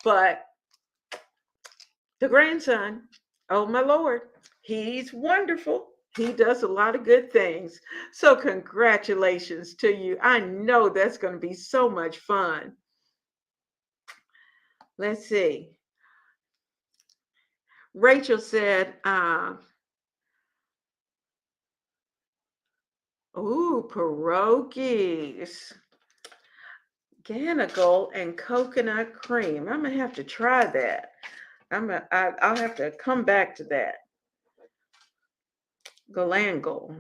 But the grandson, oh my Lord, he's wonderful. He does a lot of good things. So congratulations to you. I know that's going to be so much fun. Let's see. Rachel said, pierogies, Ganigal and coconut cream. I'm gonna have to try that. I'll have to come back to that. Galangal.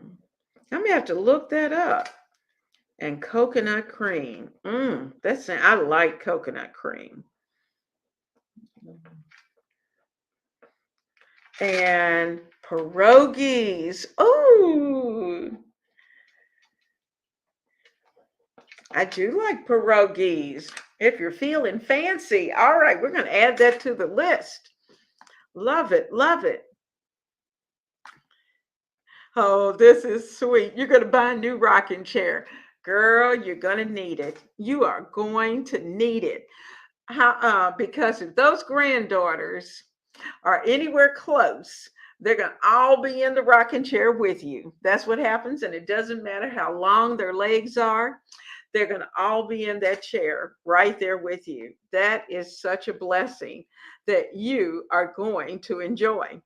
I'm gonna have to look that up. And coconut cream. I like coconut cream. And pierogies. Oh, I do like pierogies. If you're feeling fancy, all right, we're going to add that to the list. Love it. Love it. Oh, this is sweet. You're going to buy a new rocking chair. Girl, you're going to need it. You are going to need it. Because if those granddaughters are anywhere close, they're going to all be in the rocking chair with you. That's what happens. And it doesn't matter how long their legs are, they're going to all be in that chair right there with you. That is such a blessing that you are going to enjoy.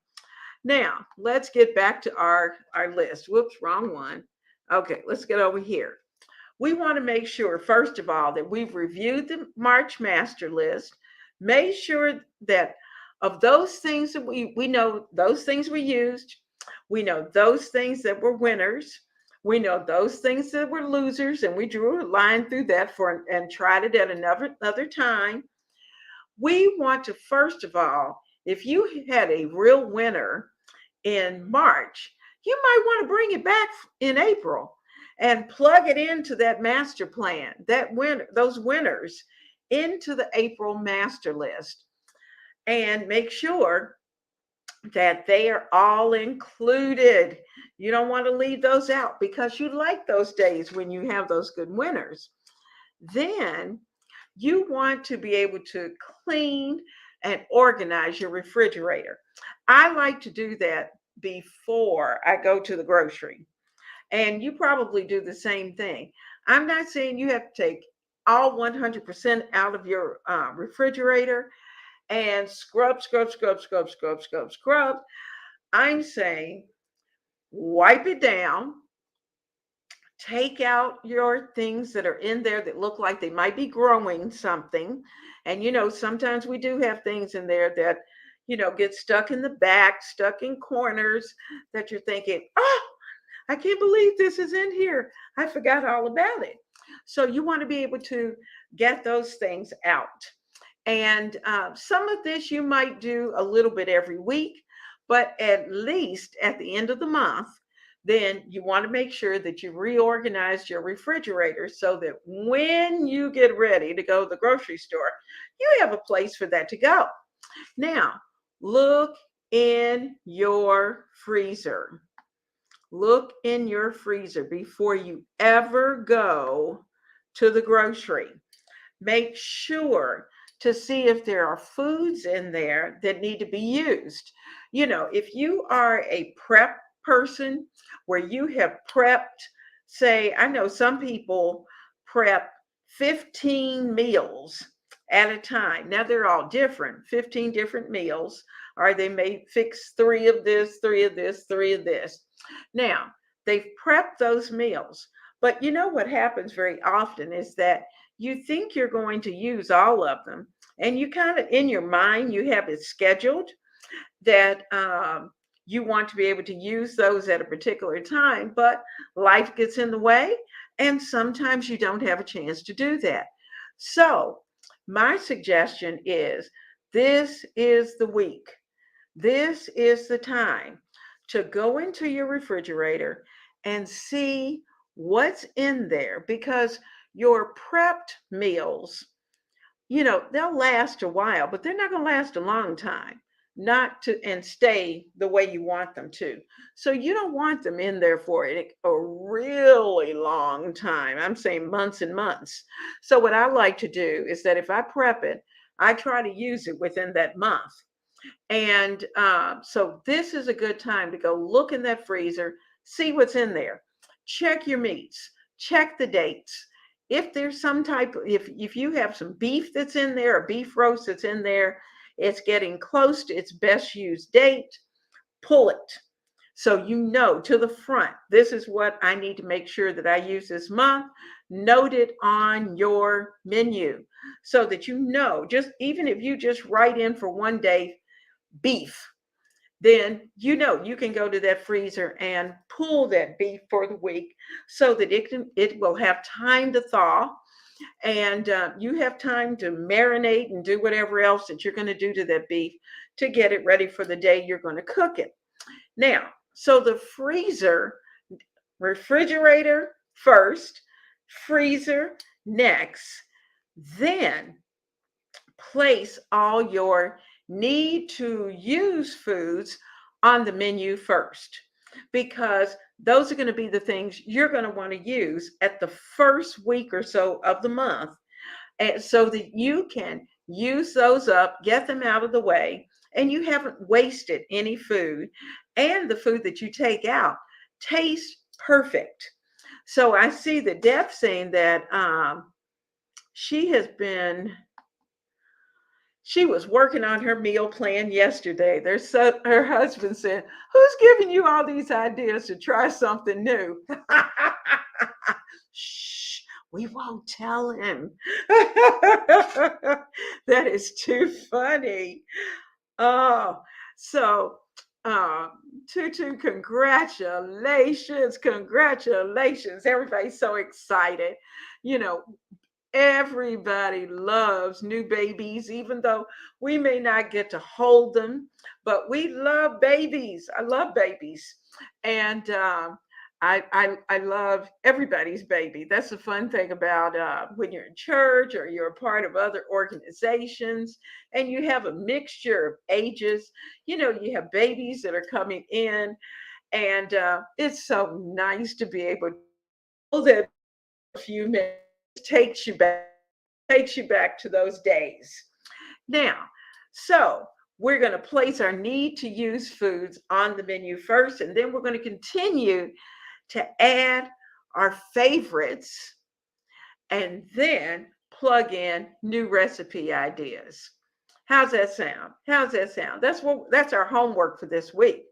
Now, let's get back to our list. Whoops, wrong one. Okay, let's get over here. We want to make sure, first of all, that we've reviewed the March master list, made sure that of those things that we know those things we used, we know those things that were winners, we know those things that were losers, and we drew a line through that for and tried it at another time. We want to, first of all, if you had a real winner in March, you might want to bring it back in April and plug it into that master plan, those winners into the April master list, and make sure that they are all included. You don't want to leave those out because you like those days when you have those good winners. Then you want to be able to clean and organize your refrigerator. I like to do that before I go to the grocery. And you probably do the same thing. I'm not saying you have to take all 100% out of your refrigerator and scrub. I'm saying wipe it down, take out your things that are in there that look like they might be growing something. And sometimes we do have things in there that get stuck in the back, stuck in corners, that you're thinking, oh, I can't believe this is in here. I forgot all about it. So you want to be able to get those things out. And some of this you might do a little bit every week, but at least at the end of the month, then you want to make sure that you reorganize your refrigerator so that when you get ready to go to the grocery store, you have a place for that to go. Now, look in your freezer. Look in your freezer before you ever go to the grocery. Make sure to see if there are foods in there that need to be used. If you are a prep person where you have prepped, say, I know some people prep 15 meals at a time. Now they're all different, 15 different meals, or they may fix three of this, three of this, three of this. Now, they've prepped those meals, but you know what happens very often is that you think you're going to use all of them, and you kind of, in your mind, you have it scheduled that you want to be able to use those at a particular time, but life gets in the way, and sometimes you don't have a chance to do that. So, my suggestion is this is the week, this is the time to go into your refrigerator and see what's in there, because your prepped meals, they'll last a while, but they're not going to last a long time, not to and stay the way you want them to. So you don't want them in there for a really long time. I'm saying months and months. So what I like to do is that if I prep it, I try to use it within that month. And so this is a good time to go look in that freezer, see what's in there. Check your meats, check the dates. If there's some type of, if you have some beef that's in there, a beef roast that's in there, it's getting close to its best used date, pull it. So to the front, this is what I need to make sure that I use this month. Note it on your menu so that just even if you just write in for one day beef, then you can go to that freezer and pull that beef for the week so that it will have time to thaw, and you have time to marinate and do whatever else that you're going to do to that beef to get it ready for the day you're going to cook it. Now, so the refrigerator first, freezer next, then place all your need to use foods on the menu first, because those are going to be the things you're going to want to use at the first week or so of the month, and so that you can use those up, get them out of the way, and you haven't wasted any food, and the food that you take out tastes perfect. So I see that Deb saying that she has been she was working on her meal plan yesterday. Her husband said, "Who's giving you all these ideas to try something new?" Shh, we won't tell him. That is too funny. Oh, so uh, Tutu, congratulations, congratulations. Everybody's so excited. You know, everybody loves new babies, even though we may not get to hold them, but we love babies. I love babies. And I love everybody's baby. That's the fun thing about when you're in church or you're a part of other organizations and you have a mixture of ages. You have babies that are coming in, and it's so nice to be able to hold that a few minutes, takes you back to those days. Now, so we're going to place our need to use foods on the menu first, and then we're going to continue to add our favorites and then plug in new recipe ideas. How's that sound? How's that sound? That's our homework for this week.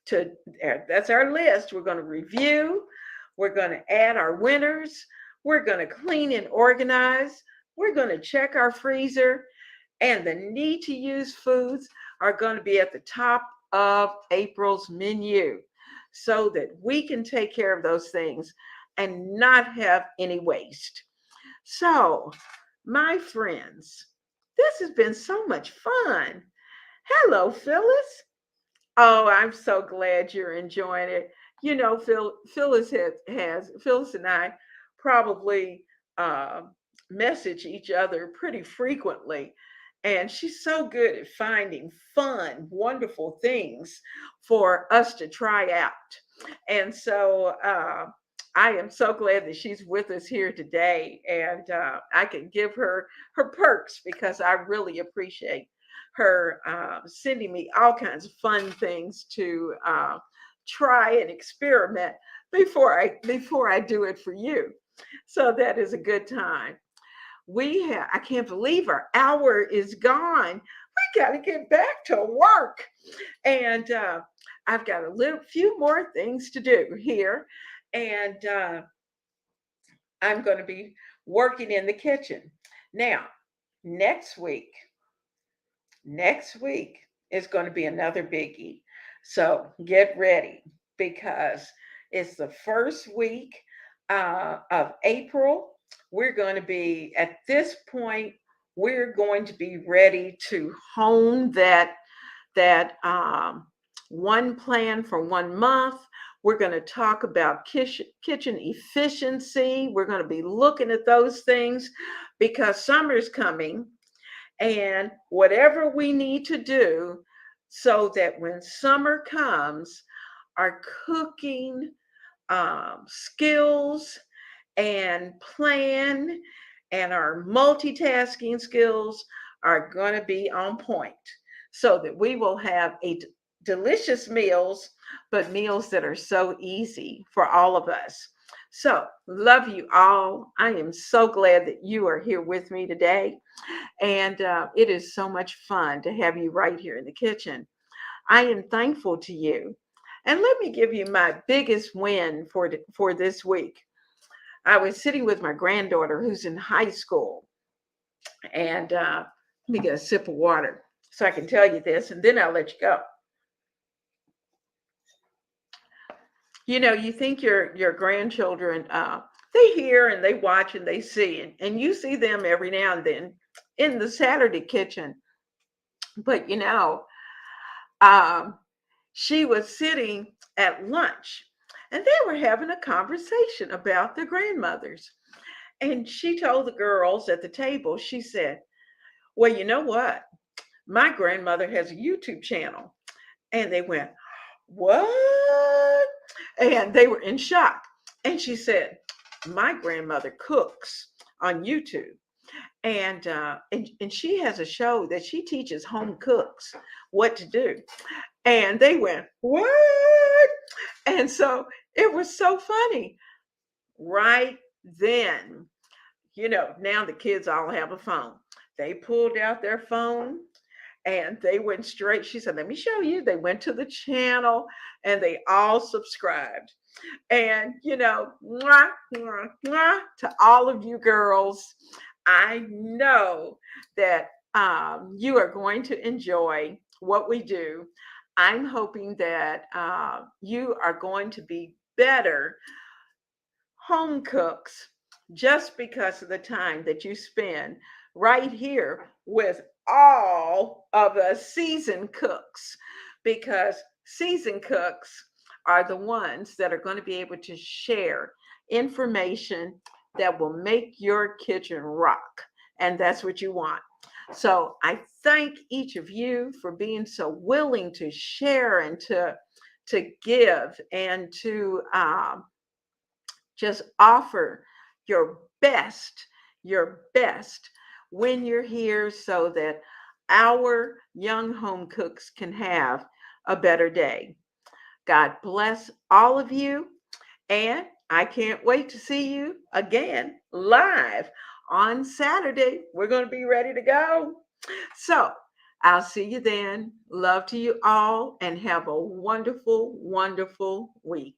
That's our list. We're going to review, we're going to add our winners, we're going to clean and organize, we're going to check our freezer, and the need to use foods are going to be at the top of April's menu so that we can take care of those things and not have any waste. So, my friends, this has been so much fun. Hello, Phyllis. Oh, I'm so glad you're enjoying it. Phyllis and I probably uh, message each other pretty frequently, and she's so good at finding fun, wonderful things for us to try out. And so I am so glad that she's with us here today, and I can give her perks because I really appreciate her sending me all kinds of fun things to try and experiment before I do it for you. So that is a good time. I can't believe our hour is gone. We got to get back to work, and I've got a few more things to do here, and I'm going to be working in the kitchen now. Next week, next week is going to be another biggie. So get ready, because it's the first week of April. We're going to be, at this point, we're going to be ready to hone that one plan for 1 month. We're going to talk about kitchen efficiency. We're going to be looking at those things because summer's coming, and whatever we need to do so that when summer comes, our cooking skills and plan and our multitasking skills are going to be on point, so that we will have delicious meals, but meals that are so easy for all of us. So, love you all. I am so glad that you are here with me today. And it is so much fun to have you right here in the kitchen. I am thankful to you. And let me give you my biggest win for this week. I was sitting with my granddaughter who's in high school. And let me get a sip of water so I can tell you this, and then I'll let you go. You think your grandchildren, they hear and they watch and they see, and you see them every now and then in the Saturday kitchen. But um, she was sitting at lunch, and they were having a conversation about their grandmothers. And she told the girls at the table, she said, "Well, you know what? my grandmother has a YouTube channel. And they went, what? And they were in shock. And she said, my grandmother cooks on YouTube. And she has a show that she teaches home cooks what to do. And they went, what? And so it was so funny. Right then, now the kids all have a phone. They pulled out their phone and they went straight. She said, let me show you. They went to the channel and they all subscribed. And, mwah, mwah, mwah, to all of you girls, I know that you are going to enjoy what we do. I'm hoping that you are going to be better home cooks just because of the time that you spend right here with all of the seasoned cooks, because seasoned cooks are the ones that are going to be able to share information that will make your kitchen rock. And that's what you want. So I thank each of you for being so willing to share and to give and to just offer your best when you're here so that our young home cooks can have a better day. God bless all of you. And I can't wait to see you again live on Saturday. We're going to be ready to go. So I'll see you then. Love to you all and have a wonderful, wonderful week.